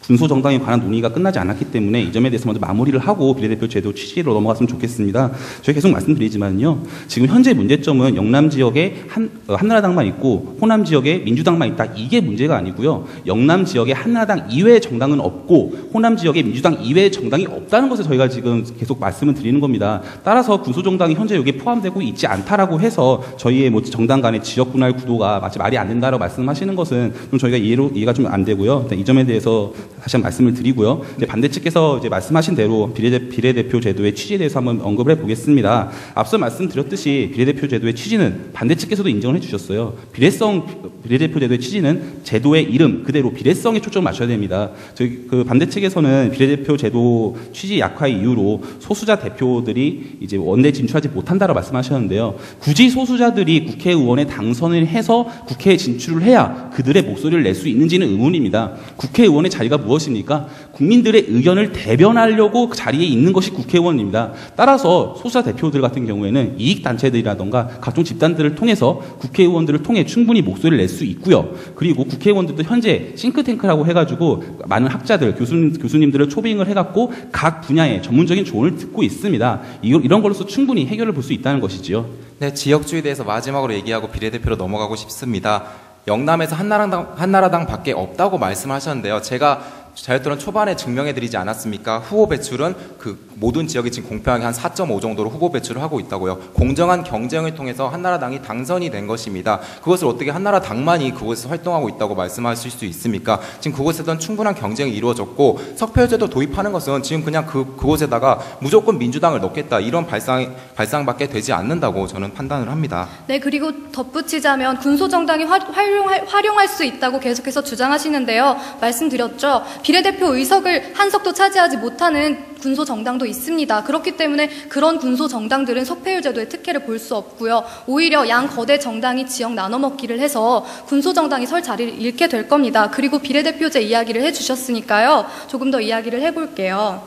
군소 정당에 관한 논의가 끝나지 않았기 때문에 이 점에 대해서 먼저 마무리를 하고 비례대표 제도 취지로 넘어갔으면 좋겠습니다. 저희 계속 말씀드리지만요, 지금 현재 문제점은 영남 지역에 한나라당만 있고 호남 지역에 민주당만 있다, 이게 문제가 아니고요. 영남 지역에 한나라당 이외의 정당은 없고 호남 지역에 민주당 이외의 정당이 없다는 것을 저희가 지금 계속 말씀을 드리는 겁니다. 따라서 군소 정당이 현재 여기에 포함되고 있지 않다라고 해서 저희의 뭐 정당 간의 지역 분할 구도가 마치 말이 안 된다라고 말씀하시는 것은 좀 저희가 이해가 좀 안 되고요. 이 점에 대해서 다시 한번 말씀을 드리고요. 이제 반대 측에서 이제 말씀하신 대로 비례대표 제도의 취지에 대해서 한번 언급을 해보겠습니다. 앞서 말씀드렸듯이 비례대표 제도의 취지는 반대 측에서도 인정을 해주셨어요. 비례대표 제도의 취지는 제도의 이름 그대로 비례성에 초점을 맞춰야 됩니다. 저희 그 반대 측에서는 비례대표 제도 취지 약화의 이유로 소수자 대표들이 이제 원내 진출하지 못한다라고 말씀하셨는데요. 굳이 소수자들이 국회의원에 당선을 해서 국회에 진출을 해야 그들의 목소리를 낼 수 있는지는 의문입니다. 국회의원의 자리가 무엇입니까? 국민들의 의견을 대변하려고 그 자리에 있는 것이 국회의원입니다. 따라서 소수자 대표들 같은 경우에는 이익단체들이라던가 각종 집단들을 통해서 국회의원들을 통해 충분히 목소리를 낼 수 있고요. 그리고 국회의원들도 현재 싱크탱크라고 해가지고 많은 학자들, 교수님들을 초빙을 해갖고 각 분야의 전문적인 조언을 듣고 있습니다. 이런 걸로서 충분히 해결을 볼 수 있다는 것이지요. 네, 지역주의에 대해서 마지막으로 얘기하고 비례대표로 넘어가고 싶습니다. 영남에서 한나라당 밖에 없다고 말씀하셨는데요. 제가 자유토론 초반에 증명해드리지 않았습니까? 후보 배출은 그 모든 지역이 지금 공평하게 한 4.5 정도로 후보 배출을 하고 있다고요. 공정한 경쟁을 통해서 한나라당이 당선이 된 것입니다. 그것을 어떻게 한나라당만이 그곳에서 활동하고 있다고 말씀하실 수 있습니까? 지금 그곳에선 충분한 경쟁이 이루어졌고 석패율제도 도입하는 것은 지금 그냥 그곳에다가 무조건 민주당을 넣겠다 이런 발상밖에 되지 않는다고 저는 판단을 합니다. 네, 그리고 덧붙이자면 군소정당이 활용할 수 있다고 계속해서 주장하시는데요. 말씀드렸죠. 비례대표 의석을 한 석도 차지하지 못하는 군소정당도 있습니다. 그렇기 때문에 그런 군소정당들은 석패율 제도의 특혜를 볼 수 없고요. 오히려 양 거대 정당이 지역 나눠먹기를 해서 군소정당이 설 자리를 잃게 될 겁니다. 그리고 비례대표제 이야기를 해주셨으니까요. 조금 더 이야기를 해볼게요.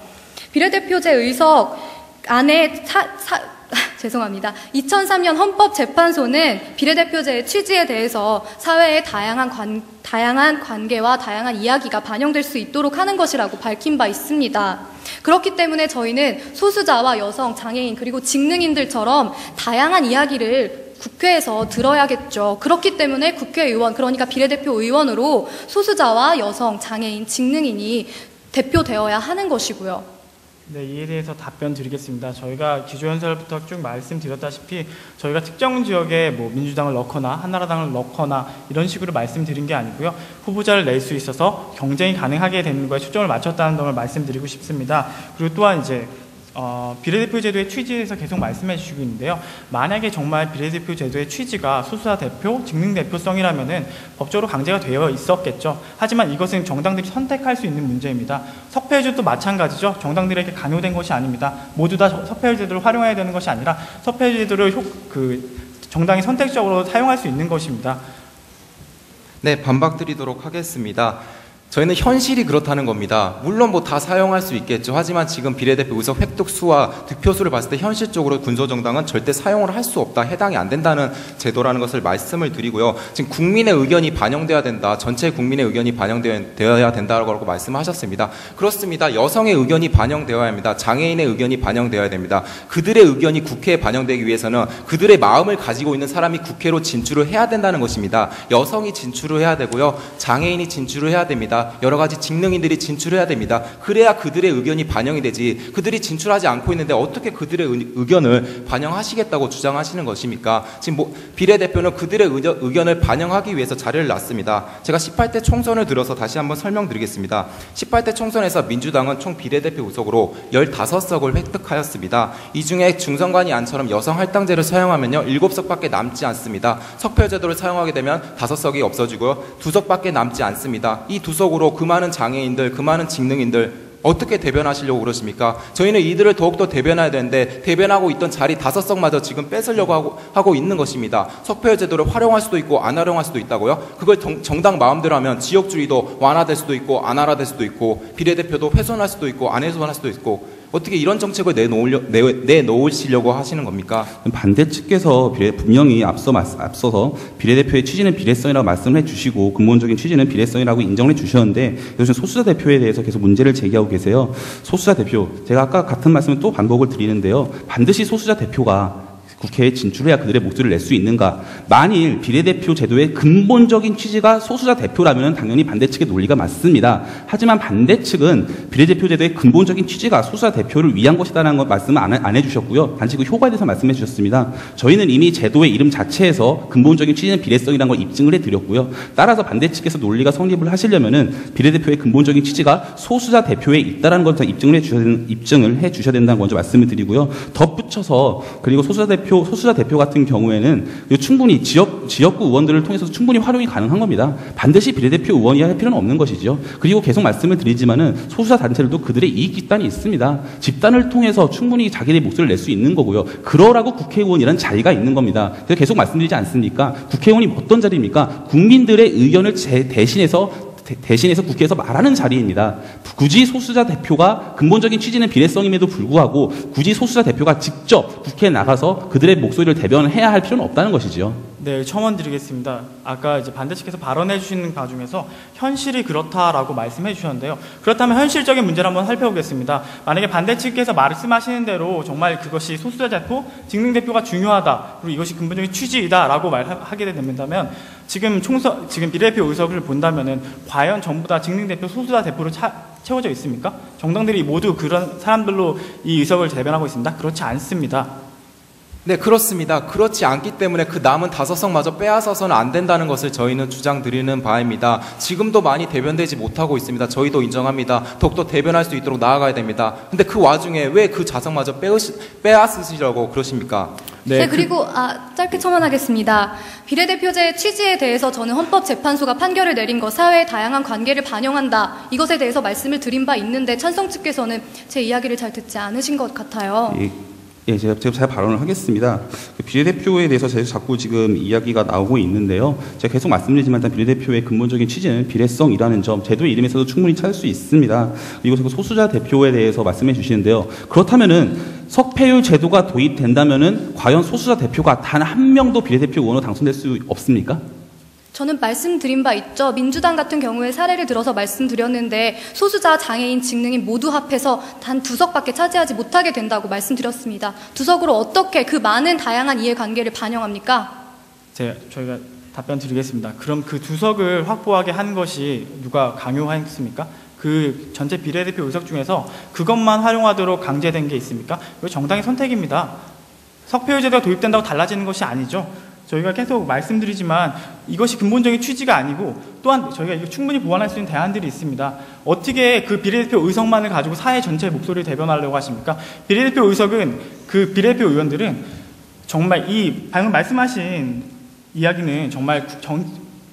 비례대표제 의석 안에 죄송합니다. 2003년 헌법재판소는 비례대표제의 취지에 대해서 사회의 다양한 관계와 다양한 이야기가 반영될 수 있도록 하는 것이라고 밝힌 바 있습니다. 그렇기 때문에 저희는 소수자와 여성, 장애인 그리고 직능인들처럼 다양한 이야기를 국회에서 들어야겠죠. 그렇기 때문에 국회의원, 그러니까 비례대표 의원으로 소수자와 여성, 장애인, 직능인이 대표되어야 하는 것이고요. 네, 이에 대해서 답변 드리겠습니다. 저희가 기조연설부터 쭉 말씀드렸다시피 저희가 특정 지역에 뭐 민주당을 넣거나 한나라당을 넣거나 이런 식으로 말씀드린 게 아니고요. 후보자를 낼 수 있어서 경쟁이 가능하게 되는 거에 초점을 맞췄다는 점을 말씀드리고 싶습니다. 그리고 또한 이제 비례대표 제도의 취지에 대해서 계속 말씀해 주시고 있는데요. 만약에 정말 비례대표 제도의 취지가 소수자 대표, 직능 대표성이라면은 법적으로 강제가 되어 있었겠죠. 하지만 이것은 정당들이 선택할 수 있는 문제입니다. 석패율 제도도 마찬가지죠. 정당들에게 강요된 것이 아닙니다. 모두 다 석패율 제도를 활용해야 되는 것이 아니라 석패율 제도를 정당이 선택적으로 사용할 수 있는 것입니다. 네, 반박드리도록 하겠습니다. 저희는 현실이 그렇다는 겁니다. 물론 뭐 다 사용할 수 있겠죠. 하지만 지금 비례대표 의석 획득수와 득표수를 봤을 때 현실적으로 군소정당은 절대 사용을 할 수 없다, 해당이 안 된다는 제도라는 것을 말씀을 드리고요. 지금 국민의 의견이 반영돼야 된다, 전체 국민의 의견이 반영되어야 된다고 말씀하셨습니다. 그렇습니다. 여성의 의견이 반영되어야 합니다. 장애인의 의견이 반영되어야 됩니다. 그들의 의견이 국회에 반영되기 위해서는 그들의 마음을 가지고 있는 사람이 국회로 진출을 해야 된다는 것입니다. 여성이 진출을 해야 되고요. 장애인이 진출을 해야 됩니다. 여러 가지 직능인들이 진출해야 됩니다. 그래야 그들의 의견이 반영이 되지, 그들이 진출하지 않고 있는데 어떻게 그들의 의견을 반영하시겠다고 주장하시는 것입니까? 지금 비례대표는 그들의 의견을 반영하기 위해서 자리를 놨습니다. 제가 18대 총선을 들어서 다시 한번 설명드리겠습니다. 18대 총선에서 민주당은 총 비례대표 의석으로 15석을 획득하였습니다. 이 중에 중선관위 안처럼 여성 할당제를 사용하면요 7석밖에 남지 않습니다. 석표제도를 사용하게 되면 5석이 없어지고요 2석밖에 남지 않습니다. 이 2석으로 그 많은 장애인들, 그 많은 직능인들 어떻게 대변하시려고 그러십니까? 저희는 이들을 더욱더 대변해야 되는데 대변하고 있던 자리 5석마저 지금 뺏으려고 하고 있는 것입니다. 석패율 제도를 활용할 수도 있고 안 활용할 수도 있다고요? 그걸 정당 마음대로 하면 지역주의도 완화될 수도 있고 안 완화될 수도 있고 비례대표도 훼손할 수도 있고 안 훼손할 수도 있고 어떻게 이런 정책을 내놓으시려고 하시는 겁니까? 반대 측께서 분명히 앞서서 비례대표의 취지는 비례성이라고 말씀을 해주시고 근본적인 취지는 비례성이라고 인정을 해주셨는데 요즘 소수자 대표에 대해서 계속 문제를 제기하고 계세요. 소수자 대표, 제가 아까 같은 말씀을 또 반복을 드리는데요. 반드시 소수자 대표가 국회에 진출해야 그들의 목소리를 낼 수 있는가? 만일 비례대표 제도의 근본적인 취지가 소수자 대표라면 당연히 반대 측의 논리가 맞습니다. 하지만 반대 측은 비례대표 제도의 근본적인 취지가 소수자 대표를 위한 것이다라는 것 말씀을 안 해주셨고요. 단지 그 효과에 대해서 말씀해 주셨습니다. 저희는 이미 제도의 이름 자체에서 근본적인 취지는 비례성이라는 걸 입증을 해드렸고요. 따라서 반대 측에서 논리가 성립을 하시려면은 비례대표의 근본적인 취지가 소수자 대표에 있다라는 것을 입증을 해주셔야 된다는 먼저 말씀을 드리고요. 덧붙여서 그리고 소수자 대표 같은 경우에는 충분히 지역구 의원들을 통해서 충분히 활용이 가능한 겁니다. 반드시 비례대표 의원이어야 할 필요는 없는 것이죠. 그리고 계속 말씀을 드리지만은 소수자 단체들도 그들의 이익 집단이 있습니다. 집단을 통해서 충분히 자기의 목소리를 낼 수 있는 거고요. 그러라고 국회의원이라는 자리가 있는 겁니다. 그래서 계속 말씀드리지 않습니까? 국회의원이 어떤 자리입니까? 국민들의 의견을 대신해서 국회에서 말하는 자리입니다. 굳이 소수자 대표가 근본적인 취지는 비례성임에도 불구하고 굳이 소수자 대표가 직접 국회에 나가서 그들의 목소리를 대변해야 할 필요는 없다는 것이지요. 네, 첨언 드리겠습니다. 아까 이제 반대 측에서 발언해 주시는 바 중에서 현실이 그렇다라고 말씀해 주셨는데요. 그렇다면 현실적인 문제를 한번 살펴보겠습니다. 만약에 반대 측에서 말씀하시는 대로 정말 그것이 소수자 대표, 직능 대표가 중요하다, 그리고 이것이 근본적인 취지이다라고 말하게 된다면 지금 비례대표 의석을 본다면은 과연 전부 다 직능 대표, 소수자 대표로 채워져 있습니까? 정당들이 모두 그런 사람들로 이 의석을 대변하고 있습니다. 그렇지 않습니다. 네, 그렇습니다. 그렇지 않기 때문에 그 남은 5석마저 빼앗아서는 안 된다는 것을 저희는 주장드리는 바입니다. 지금도 많이 대변되지 못하고 있습니다. 저희도 인정합니다. 더욱더 대변할 수 있도록 나아가야 됩니다. 근데 그 와중에 왜 그 자석마저 빼앗으시려고 그러십니까? 네, 그리고 짧게 첨언하겠습니다. 비례대표제의 취지에 대해서 저는 헌법재판소가 판결을 내린 것, 사회의 다양한 관계를 반영한다, 이것에 대해서 말씀을 드린 바 있는데 찬성 측께서는 제 이야기를 잘 듣지 않으신 것 같아요. 예, 제가 잘 발언을 하겠습니다. 비례대표에 대해서 자꾸 지금 이야기가 나오고 있는데요. 제가 계속 말씀드리지만 일단 비례대표의 근본적인 취지는 비례성이라는 점, 제도의 이름에서도 충분히 찾을 수 있습니다. 그리고 소수자 대표에 대해서 말씀해 주시는데요. 그렇다면은 석패율 제도가 도입된다면은 과연 소수자 대표가 단 한 명도 비례대표 의원으로 당선될 수 없습니까? 저는 말씀드린 바 있죠. 민주당 같은 경우에 사례를 들어서 말씀드렸는데 소수자, 장애인, 직능인 모두 합해서 단 2석밖에 차지하지 못하게 된다고 말씀드렸습니다. 2석으로 어떻게 그 많은 다양한 이해관계를 반영합니까? 저희가 답변 드리겠습니다. 그럼 그 2석을 확보하게 한 것이 누가 강요했습니까? 그 전체 비례대표 의석 중에서 그것만 활용하도록 강제된 게 있습니까? 이거 정당의 선택입니다. 석패율 제도가 도입된다고 달라지는 것이 아니죠. 저희가 계속 말씀드리지만 이것이 근본적인 취지가 아니고 또한 저희가 이거 충분히 보완할 수 있는 대안들이 있습니다. 어떻게 그 비례대표 의석만을 가지고 사회 전체의 목소리를 대변하려고 하십니까? 비례대표 의석은 그 비례대표 의원들은 정말 이 방금 말씀하신 이야기는 정말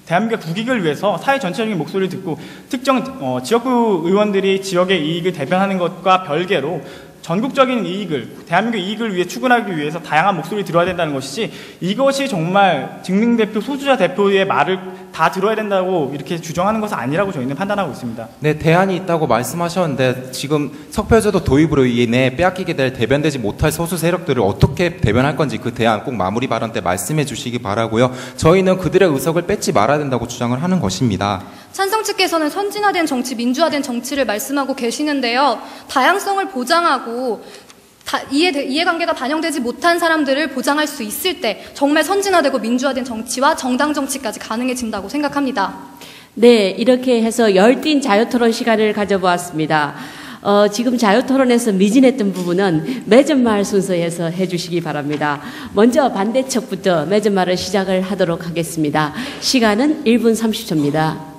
대한민국의 국익을 위해서 사회 전체적인 목소리를 듣고 특정 지역구 의원들이 지역의 이익을 대변하는 것과 별개로 전국적인 이익을, 대한민국의 이익을 위해 추구하기 위해서 다양한 목소리를 들어야 된다는 것이지, 이것이 정말 직능대표, 소수자 대표의 말을 다 들어야 된다고 이렇게 주장하는 것은 아니라고 저희는 판단하고 있습니다. 네, 대안이 있다고 말씀하셨는데 지금 석표제도 도입으로 인해 빼앗기게 될 대변되지 못할 소수 세력들을 어떻게 대변할 건지 그 대안 꼭 마무리 발언 때 말씀해 주시기 바라고요. 저희는 그들의 의석을 뺏지 말아야 된다고 주장을 하는 것입니다. 찬성 측께서는 선진화된 정치, 민주화된 정치를 말씀하고 계시는데요. 다양성을 보장하고 이해관계가 반영되지 못한 사람들을 보장할 수 있을 때 정말 선진화되고 민주화된 정치와 정당 정치까지 가능해진다고 생각합니다. 네, 이렇게 해서 열띤 자유토론 시간을 가져보았습니다. 지금 자유토론에서 미진했던 부분은 맺은말 순서에서 해주시기 바랍니다. 먼저 반대측부터 맺은말을 시작을 하도록 하겠습니다. 시간은 1분 30초입니다.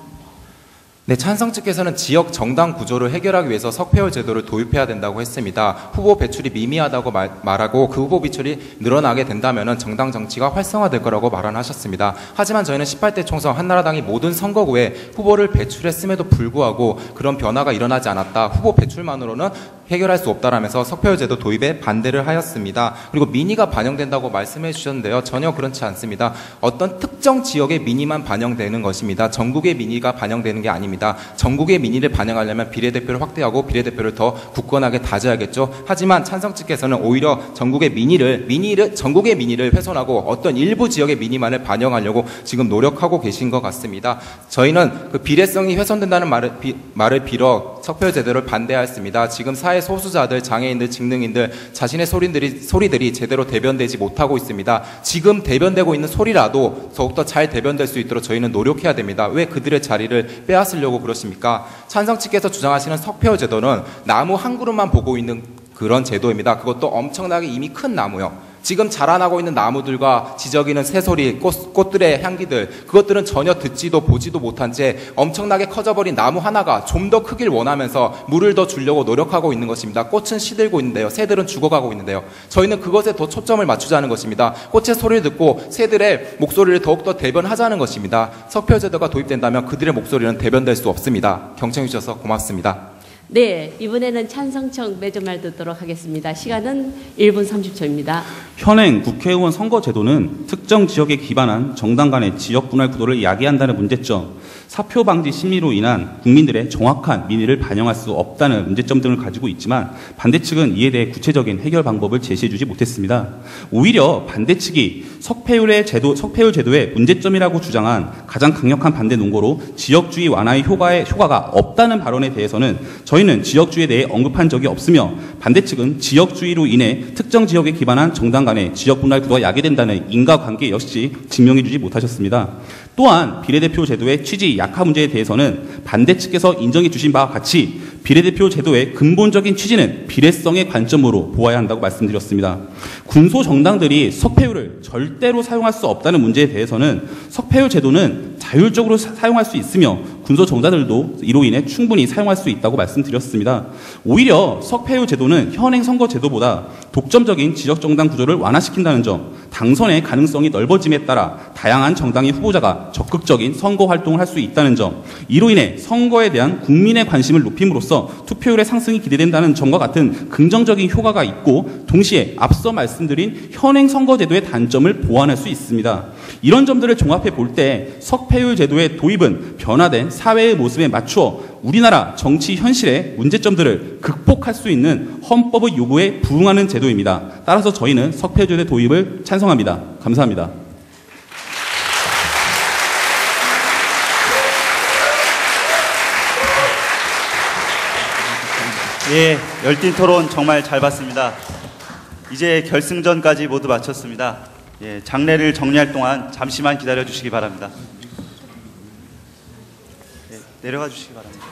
네, 찬성 측에서는 지역 정당 구조를 해결하기 위해서 석패율 제도를 도입해야 된다고 했습니다. 후보 배출이 미미하다고 말하고 그 후보 배출이 늘어나게 된다면 정당 정치가 활성화될 거라고 발언하셨습니다. 하지만 저희는 18대 총선 한나라당이 모든 선거구에 후보를 배출했음에도 불구하고 그런 변화가 일어나지 않았다. 후보 배출만으로는 해결할 수 없다라면서 석패율 제도 도입에 반대를 하였습니다. 그리고 민의가 반영된다고 말씀해 주셨는데요. 전혀 그렇지 않습니다. 어떤 특정 지역의 민의만 반영되는 것입니다. 전국의 민의가 반영되는 게 아닙니다. 전국의 민의를 반영하려면 비례대표를 확대하고 비례대표를 더 굳건하게 다져야겠죠. 하지만 찬성 측에서는 오히려 전국의 민의를 훼손하고 어떤 일부 지역의 민의만을 반영하려고 지금 노력하고 계신 것 같습니다. 저희는 그 비례성이 훼손된다는 말을 빌어 석패율 제도를 반대하였습니다. 지금 사회 소수자들, 장애인들, 직능인들 자신의 소리들이 제대로 대변되지 못하고 있습니다. 지금 대변되고 있는 소리라도 더욱더 잘 대변될 수 있도록 저희는 노력해야 됩니다. 왜 그들의 자리를 빼앗으려고 그러십니까? 찬성 측에서 주장하시는 석패율 제도는 나무 한 그루만 보고 있는 그런 제도입니다. 그것도 엄청나게 이미 큰 나무요. 지금 자라나고 있는 나무들과 지저귀는 새소리, 꽃들의 향기들, 그것들은 전혀 듣지도 보지도 못한 채 엄청나게 커져버린 나무 하나가 좀 더 크길 원하면서 물을 더 주려고 노력하고 있는 것입니다. 꽃은 시들고 있는데요. 새들은 죽어가고 있는데요. 저희는 그것에 더 초점을 맞추자는 것입니다. 꽃의 소리를 듣고 새들의 목소리를 더욱더 대변하자는 것입니다. 석패율 제도가 도입된다면 그들의 목소리는 대변될 수 없습니다. 경청해 주셔서 고맙습니다. 네, 이번에는 찬성청 맺은말 듣도록 하겠습니다. 시간은 1분 30초입니다. 현행 국회의원 선거제도는 특정 지역에 기반한 정당 간의 지역 분할 구도를 야기한다는 문제점, 사표 방지 심리로 인한 국민들의 정확한 민의를 반영할 수 없다는 문제점 등을 가지고 있지만 반대 측은 이에 대해 구체적인 해결 방법을 제시해주지 못했습니다. 오히려 반대 측이 석패율 제도의 문제점이라고 주장한 가장 강력한 반대 논거로 지역주의 완화의 효과가 없다는 발언에 대해서는 저희는 지역주의에 대해 언급한 적이 없으며 반대 측은 지역주의로 인해 특정 지역에 기반한 정당 간의 지역 분할 구도가 야기된다는 인과관계 역시 증명해주지 못하셨습니다. 또한 비례대표 제도의 취지 약화 문제에 대해서는 반대 측에서 인정해 주신 바와 같이 비례대표 제도의 근본적인 취지는 비례성의 관점으로 보아야 한다고 말씀드렸습니다. 군소 정당들이 석패율을 절대로 사용할 수 없다는 문제에 대해서는 석패율 제도는 자율적으로 사용할 수 있으며 군소 정당들도 이로 인해 충분히 사용할 수 있다고 말씀드렸습니다. 오히려 석패율 제도는 현행 선거 제도보다 독점적인 지역 정당 구조를 완화시킨다는 점, 당선의 가능성이 넓어짐에 따라 다양한 정당의 후보자가 적극적인 선거 활동을 할 수 있다는 점, 이로 인해 선거에 대한 국민의 관심을 높임으로써 투표율의 상승이 기대된다는 점과 같은 긍정적인 효과가 있고 동시에 앞서 말씀드린 현행 선거제도의 단점을 보완할 수 있습니다. 이런 점들을 종합해 볼 때 석패율 제도의 도입은 변화된 사회의 모습에 맞추어 우리나라 정치 현실의 문제점들을 극복할 수 있는 헌법의 요구에 부응하는 제도입니다. 따라서 저희는 석패율 제도 도입을 찬성합니다. 감사합니다. 예, 열띤 토론 정말 잘 봤습니다. 이제 결승전까지 모두 마쳤습니다. 예, 장례를 정리할 동안 잠시만 기다려 주시기 바랍니다. 예, 내려가 주시기 바랍니다.